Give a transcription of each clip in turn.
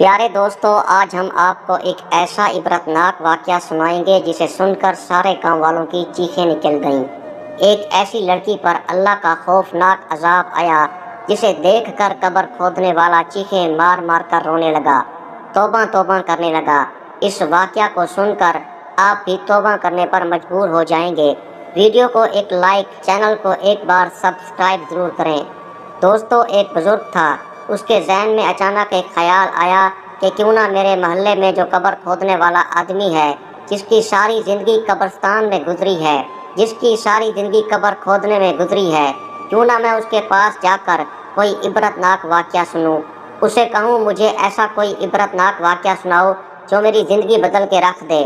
پیارے دوستو، آج ہم آپ کو ایک ایسا عبرتناک واقعہ سنائیں گے جسے سن کر سارے گاؤں والوں کی چیخیں نکل گئیں۔ ایک ایسی لڑکی پر اللہ کا خوفناک عذاب آیا جسے دیکھ کر قبر کھودنے والا چیخیں مار مار کر رونے لگا، توبہ توبہ کرنے لگا۔ اس واقعہ کو سن کر آپ بھی توبہ کرنے پر مجبور ہو جائیں گے۔ ویڈیو کو ایک لائک، چینل کو ایک بار سبسکرائب ضرور کریں۔ دوستو، ایک بزرگ تھا، اس کے ذہن میں اچانک ایک خیال آیا کہ کیوں نہ میرے محلے میں جو قبر کھودنے والا آدمی ہے، جس کی ساری زندگی قبرستان میں گزری ہے، جس کی ساری زندگی قبر کھودنے میں گزری ہے، کیوں نہ میں اس کے پاس جا کر کوئی عبرتناک واقعہ سنوں، اسے کہوں مجھے ایسا کوئی عبرتناک واقعہ سناؤ جو میری زندگی بدل کے رکھ دے،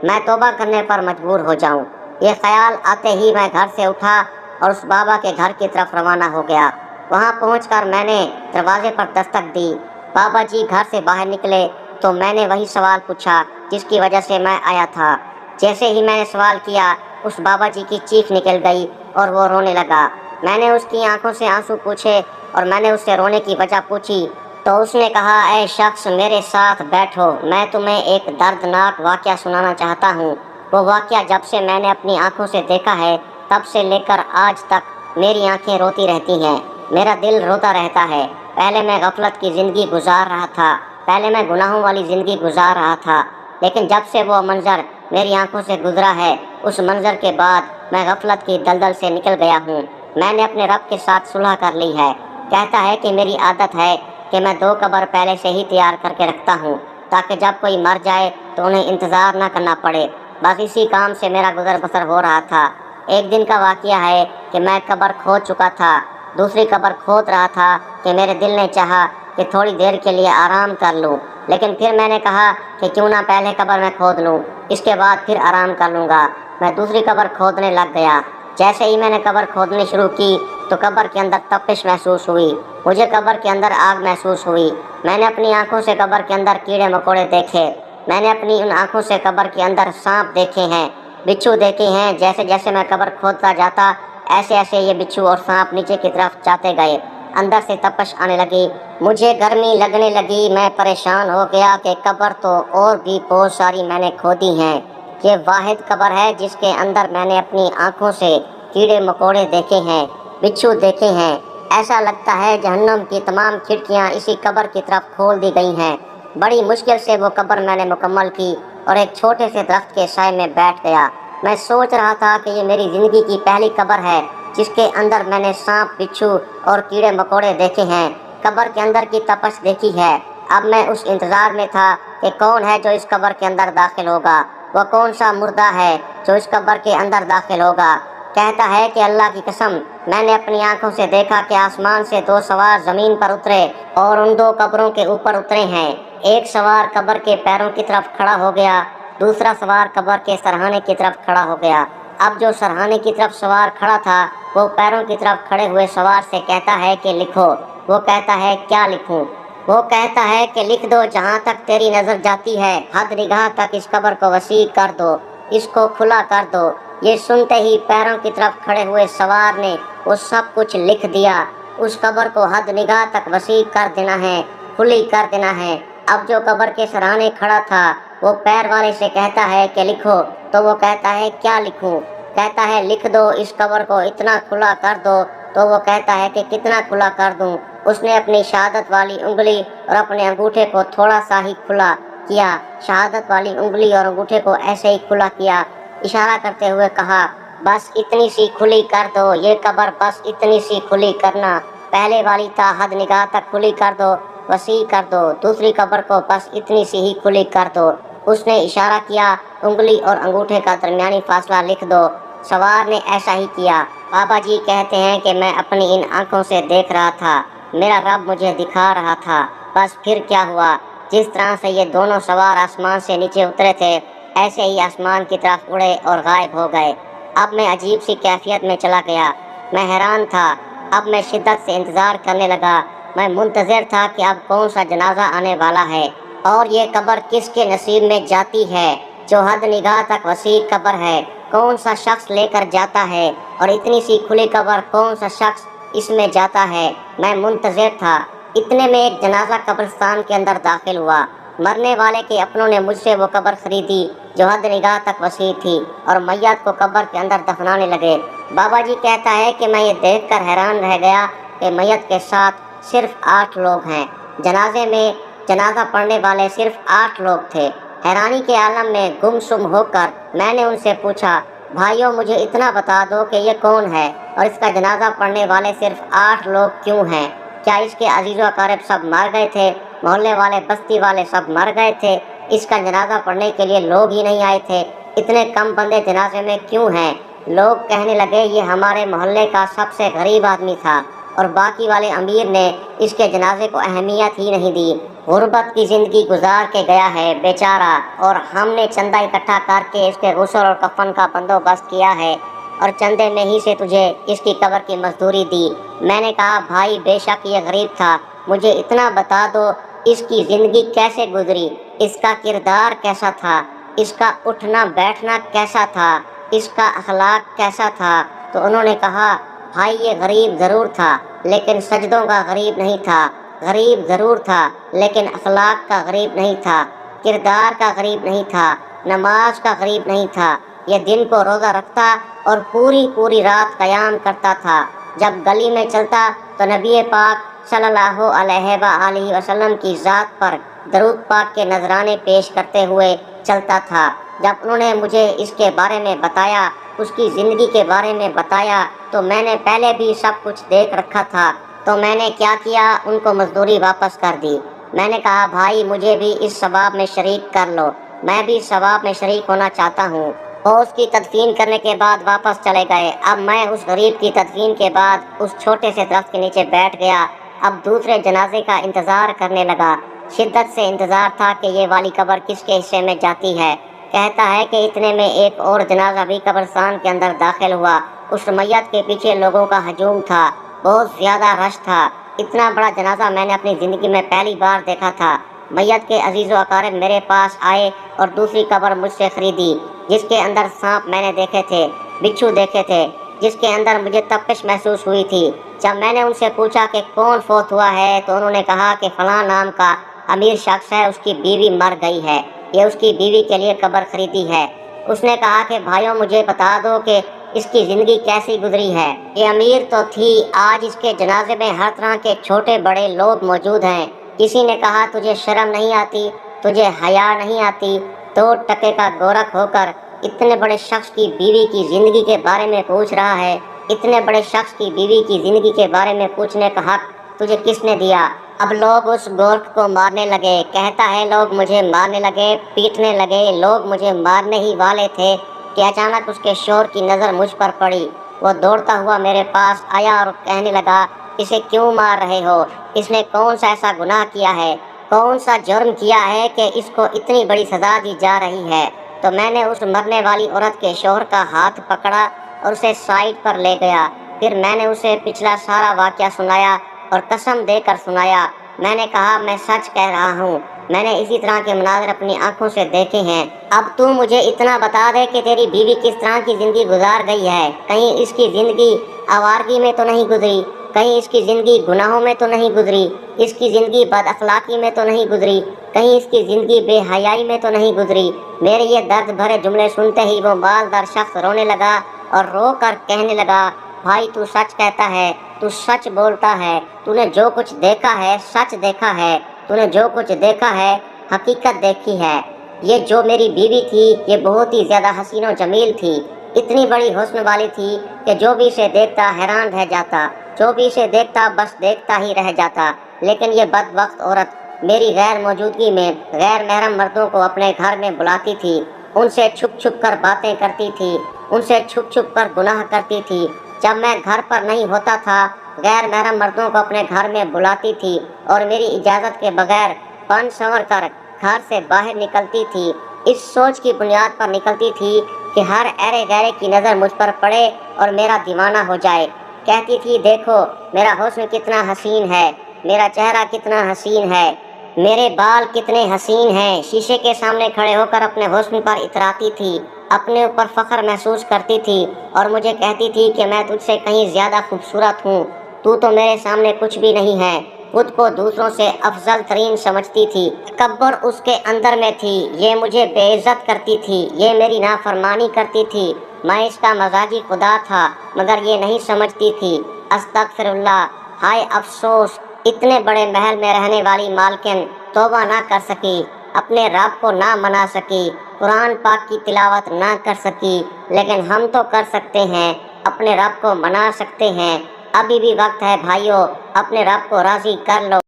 میں توبہ کرنے پر مجبور ہو جاؤں۔ یہ خیال آتے ہی میں گھر سے اٹھا اور اس بابا کے گھر کی طرف روانہ ہو گیا۔ وہاں پہنچ کر میں نے دروازے پر دستک دی۔ بابا جی گھر سے باہر نکلے تو میں نے وہی سوال پوچھا جس کی وجہ سے میں آیا تھا۔ جیسے ہی میں نے سوال کیا، اس بابا جی کی چیخ نکل گئی اور وہ رونے لگا۔ میں نے اس کی آنکھوں سے آنسو پوچھے اور میں نے اس سے رونے کی وجہ پوچھی تو اس نے کہا، اے شخص میرے ساتھ بیٹھو، میں تمہیں ایک دردناک واقعہ سنانا چاہتا ہوں۔ وہ واقعہ جب سے میں نے اپنی آنکھوں سے دیکھا ہے، تب سے لے کر آج تک میری آنکھیں روتی رہتی ہیں، میرا دل روتا رہتا ہے۔ پہلے میں غفلت کی زندگی گزار رہا تھا، پہلے میں گناہوں والی زندگی گزار رہا تھا، لیکن جب سے وہ منظر میری آنکھوں سے گزرا ہے، اس منظر کے بعد میں غفلت کی دلدل سے نکل گیا ہوں۔ میں نے اپنے رب کے ساتھ صلح کر لی ہے۔ کہتا ہے کہ میری عادت ہے کہ میں 2 قبر پہلے سے ہی تیار کر کے رکھتا ہوں تاکہ جب کوئی مر جائے تو انہیں انتظار نہ کرنا پڑے۔ بس اسی کام سے میرا گزر بسر ہو رہا تھا۔ ایک دن کا واقعہ ہے کہ میں قبر کھود چکا تھا، دوسری قبر کھود رہا تھا کہ میرے دل نے چاہا کہ تھوڑی دیر کے لیے آرام کر لوں، لیکن پھر میں نے کہا کہ کیوں نہ پہلے قبر میں کھود لوں، اس کے بعد پھر آرام کر لوں گا۔ میں دوسری قبر کھودنے لگ گیا۔ جیسے ہی میں نے قبر کھودنی شروع کی تو قبر کے اندر تپش محسوس ہوئی، مجھے قبر کے اندر آگ محسوس ہوئی۔ میں نے اپنی آنکھوں سے قبر کے اندر کیڑے مکوڑے دیکھے، میں نے اپنی ان آنکھوں سے قبر کے اندر سانپ دیکھے ہیں، بچھو دیکھے ہیں۔ جیسے جیسے میں قبر کھودتا جاتا، ایسے ایسے یہ بچھو اور سانپ نیچے کی طرف جاتے گئے۔ اندر سے تپش آنے لگی، مجھے گرمی لگنے لگی۔ میں پریشان ہو گیا کہ قبر تو اور بھی بہت ساری میں نے کھودی ہیں، یہ واحد قبر ہے جس کے اندر میں نے اپنی آنکھوں سے کیڑے مکوڑے دیکھے ہیں، بچھو دیکھے ہیں۔ ایسا لگتا ہے جہنم کی تمام کھڑکیاں اسی قبر کی طرف کھول دی گئی ہیں۔ بڑی مشکل سے وہ قبر میں نے مکمل کی اور ایک چھوٹے سے درخت کے سائے میں بیٹھ گیا۔ میں سوچ رہا تھا کہ یہ میری زندگی کی پہلی قبر ہے جس کے اندر میں نے سانپ، بچھو اور کیڑے مکوڑے دیکھے ہیں، قبر کے اندر کی تپش دیکھی ہے۔ اب میں اس انتظار میں تھا کہ کون ہے جو اس قبر کے اندر داخل ہوگا، وہ کون سا مردہ ہے جو اس قبر کے اندر داخل ہوگا۔ کہتا ہے کہ اللہ کی قسم، میں نے اپنی آنکھوں سے دیکھا کہ آسمان سے 2 سوار زمین پر اترے اور ان 2 قبروں کے اوپر اترے ہیں۔ ایک سوار قبر کے پیروں کی طرف کھڑا ہو گیا، دوسرا سوار قبر کے سرہانے کی طرف کھڑا ہو گیا۔ اب جو سرہانے کی طرف سوار کھڑا تھا، وہ پیروں کی طرف کھڑے ہوئے سوار سے کہتا ہے کہ لکھو۔ وہ کہتا ہے کیا لکھوں؟ وہ کہتا ہے کہ لکھ دو، جہاں تک تیری نظر جاتی ہے حد نگاہ تک اس قبر کو وسیع کر دو، اس کو کھلا کر دو۔ یہ سنتے ہی پیروں کی طرف کھڑے ہوئے سوار نے وہ سب کچھ لکھ دیا۔ اس قبر کو حد نگاہ تک وسیع کر دینا ہے، کھلی کر دینا ہے۔ اب جو قبر کے سرہانے کھڑا تھا، وہ پیر والے سے کہتا ہے کہ لکھو، تو وہ کہتا ہے کیا لکھوں؟ کہتا ہے لکھ دو، اس قبر کو اتنا کھلا کر دو۔ تو وہ کہتا ہے کہ کتنا کھلا کر دوں؟ اس نے اپنی شہادت والی انگلی اور اپنے انگوٹھے کو تھوڑا سا ہی کھلا کیا، شہادت والی انگلی اور انگوٹھے کو ایسے ہی کھلا کیا، اشارہ کرتے ہوئے کہا، بس اتنی سی کھلی کر دو، یہ قبر بس اتنی سی کھلی کرنا۔ پہلے والی تا حد نگاہ تک کھلی کر دو، وسیع کر دو، دوسری قبر کو بس اتنی سی ہی کھلی کر دو۔ اس نے اشارہ کیا، انگلی اور انگوٹھے کا درمیانی فاصلہ لکھ دو۔ سوار نے ایسا ہی کیا۔ بابا جی کہتے ہیں کہ میں اپنی ان آنکھوں سے دیکھ رہا تھا، میرا رب مجھے دکھا رہا تھا۔ بس پھر کیا ہوا، جس طرح سے یہ دونوں سوار آسمان سے نیچے اترے تھے، ایسے ہی آسمان کی طرف اڑے اور غائب ہو گئے۔ اب میں عجیب سی کیفیت میں چلا گیا، میں حیران تھا۔ اب میں شدت سے انتظار کرنے لگا، میں منتظر تھا کہ اب کون سا جنازہ آنے والا ہے اور یہ قبر کس کے نصیب میں جاتی ہے جو حد نگاہ تک وسیع قبر ہے، کون سا شخص لے کر جاتا ہے اور اتنی سی کھلی قبر کون سا شخص اس میں جاتا ہے۔ میں منتظر تھا۔ اتنے میں ایک جنازہ قبرستان کے اندر داخل ہوا۔ مرنے والے کے اپنوں نے مجھ سے وہ قبر خریدی جو حد نگاہ تک وسیع تھی اور میت کو قبر کے اندر دفنانے لگے۔ بابا جی کہتا ہے کہ میں یہ دیکھ کر حیران رہ گیا کہ میت کے ساتھ صرف 8 لوگ ہیں۔ جنازے میں جنازہ پڑھنے والے صرف 8 لوگ تھے۔ حیرانی کے عالم میں گم سم ہو کر میں نے ان سے پوچھا، بھائیوں مجھے اتنا بتا دو کہ یہ کون ہے اور اس کا جنازہ پڑھنے والے صرف 8 لوگ کیوں ہیں؟ کیا اس کے عزیز و اقارب سب مر گئے تھے؟ محلے والے بستی والے سب مر گئے تھے؟ اس کا جنازہ پڑھنے کے لیے لوگ ہی نہیں آئے تھے؟ اتنے کم بندے جنازے میں کیوں ہیں؟ لوگ کہنے لگے یہ ہمارے محلے کا سب سے غریب آدمی تھا اور باقی والے امیر نے اس کے جنازے کو اہمیت ہی نہیں دی۔ غربت کی زندگی گزار کے گیا ہے بیچارہ، اور ہم نے چندہ اکٹھا کر کے اس کے غسل اور کفن کا بندوبست کیا ہے اور چندے میں ہی سے تجھے اس کی قبر کی مزدوری دی۔ میں نے کہا بھائی بے شک یہ غریب تھا، مجھے اتنا بتا دو اس کی زندگی کیسے گزری، اس کا کردار کیسا تھا، اس کا اٹھنا بیٹھنا کیسا تھا، اس کا اخلاق کیسا تھا؟ تو انہوں نے کہا بھائی یہ غریب ضرور تھا لیکن سجدوں کا غریب نہیں تھا، غریب ضرور تھا لیکن اخلاق کا غریب نہیں تھا، کردار کا غریب نہیں تھا، نماز کا غریب نہیں تھا۔ یہ دن کو روزہ رکھتا اور پوری رات قیام کرتا تھا۔ جب گلی میں چلتا تو نبی پاک صلی اللہ علیہ وآلہ وسلم کی ذات پر درود پاک کے نذرانے پیش کرتے ہوئے چلتا تھا۔ جب انہوں نے مجھے اس کے بارے میں بتایا، اس کی زندگی کے بارے میں بتایا، تو میں نے پہلے بھی سب کچھ دیکھ رکھا تھا۔ تو میں نے کیا کیا، ان کو مزدوری واپس کر دی۔ میں نے کہا بھائی مجھے بھی اس ثواب میں شریک کر لو، میں بھی ثواب میں شریک ہونا چاہتا ہوں۔ اور اس کی تدفین کرنے کے بعد واپس چلے گئے۔ اب میں اس غریب کی تدفین کے بعد اس چھوٹے سے درخت کے نیچے بیٹھ گیا۔ اب دوسرے جنازے کا انتظار کرنے لگا۔ شدت سے انتظار تھا کہ یہ والی قبر کس کے حصے میں جاتی ہے۔ کہتا ہے کہ اتنے میں ایک اور جنازہ بھی قبرستان کے اندر داخل ہوا۔ اس میت کے پیچھے لوگوں کا ہجوم تھا، بہت زیادہ رش تھا۔ اتنا بڑا جنازہ میں نے اپنی زندگی میں پہلی بار دیکھا تھا۔ میت کے عزیز و اقارب میرے پاس آئے اور دوسری قبر مجھ سے خریدی جس کے اندر سانپ میں نے دیکھے تھے، بچھو دیکھے تھے، جس کے اندر مجھے تپش محسوس ہوئی تھی۔ جب میں نے ان سے پوچھا کہ کون فوت ہوا ہے تو انہوں نے کہا کہ فلاں نام کا امیر شخص ہے، اس کی بیوی مر گئی ہے، یہ اس کی بیوی کے لیے قبر خریدی ہے۔ اس نے کہا کہ بھائیوں مجھے بتا دو کہ اس کی زندگی کیسی گزری ہے۔ یہ امیر تو تھی، آج اس کے جنازے میں ہر طرح کے چھوٹے بڑے لوگ موجود ہیں۔ کسی نے کہا تجھے شرم نہیں آتی، تجھے حیا نہیں آتی، 2 ٹکے کا گورکھ ہو کر اتنے بڑے شخص کی بیوی کی زندگی کے بارے میں پوچھ رہا ہے؟ اتنے بڑے شخص کی بیوی کی زندگی کے بارے میں پوچھنے کا حق تجھے کس نے دیا؟ اب لوگ اس گورکھ کو مارنے لگے۔ کہتا ہے لوگ مجھے مارنے لگے، پیٹنے لگے، لوگ مجھے مارنے ہی والے تھے کہ اچانک اس کے شوہر کی نظر مجھ پر پڑی۔ وہ دوڑتا ہوا میرے پاس آیا اور کہنے لگا اسے کیوں مار رہے ہو؟ اس نے کون سا ایسا گناہ کیا ہے، کون سا جرم کیا ہے کہ اس کو اتنی بڑی سزا دی جا رہی ہے؟ تو میں نے اس مرنے والی عورت کے شوہر کا ہاتھ پکڑا اور اسے سائڈ پر لے گیا۔ پھر میں نے اسے پچھلا سارا واقعہ سنایا اور قسم دے کر سنایا۔ میں نے کہا میں سچ کہہ رہا ہوں، میں نے اسی طرح کے مناظر اپنی آنکھوں سے دیکھے ہیں۔ اب تو مجھے اتنا بتا دے کہ تیری بیوی کس طرح کی زندگی گزار گئی ہے؟ کہیں اس کی زندگی آوارگی میں تو نہیں گزری؟ کہیں اس کی زندگی گناہوں میں تو نہیں گزری؟ اس کی زندگی بد اخلاقی میں تو نہیں گزری؟ کہیں اس کی زندگی بے حیائی میں تو نہیں گزری؟ میرے یہ درد بھرے جملے سنتے ہی وہ مالدار شخص رونے لگا اور رو کر کہنے لگا بھائی تو سچ کہتا ہے، تو سچ بولتا ہے، تو نے جو کچھ دیکھا ہے سچ دیکھا ہے، تو نے جو کچھ دیکھا ہے حقیقت دیکھی ہے۔ یہ جو میری بیوی تھی یہ بہت ہی زیادہ حسین و جمیل تھی، اتنی بڑی حسن والی تھی کہ جو بھی اسے دیکھتا حیران رہ جاتا، جو بھی اسے دیکھتا بس دیکھتا ہی رہ جاتا۔ لیکن یہ بدبخت عورت میری غیر موجودگی میں غیر محرم مردوں کو اپنے گھر میں بلاتی تھی، ان سے چھپ چھپ کر باتیں کرتی تھی، ان سے چھپ چھپ کر گناہ کرتی تھی۔ جب میں گھر پر نہیں ہوتا تھا غیر محرم مردوں کو اپنے گھر میں بلاتی تھی اور میری اجازت کے بغیر بن سنور کر گھر سے باہر نکلتی تھی۔ اس سوچ کی بنیاد پر نکلتی تھی کہ ہر ایرے غیرے کی نظر مجھ پر پڑے اور میرا دیوانہ ہو جائے۔ کہتی تھی دیکھو میرا حسن کتنا حسین ہے، میرا چہرہ کتنا حسین ہے، میرے بال کتنے حسین ہیں۔ شیشے کے سامنے کھڑے ہو کر اپنے حسن پر اتراتی تھی، اپنے اوپر فخر محسوس کرتی تھی اور مجھے کہتی تھی کہ میں تجھ سے کہیں زیادہ خوبصورت ہوں، تو میرے سامنے کچھ بھی نہیں ہے، خود کو دوسروں سے افضل ترین سمجھتی تھی، تکبر اس کے اندر میں تھی، یہ مجھے بے عزت کرتی تھی، یہ میری نافرمانی کرتی تھی، میں اس کا مزاجی خدا تھا مگر یہ نہیں سمجھتی تھی۔ استغفر اللہ، ہائے افسوس، اتنے بڑے محل میں رہنے والی مالکن توبہ نہ کر سکی، اپنے رب کو نہ منا سکی، قرآن پاک کی تلاوت نہ کر سکی، لیکن ہم تو کر سکتے ہیں، اپنے رب کو منا سکتے ہیں۔ ابھی بھی وقت ہے بھائیو، اپنے رب کو راضی کر لو۔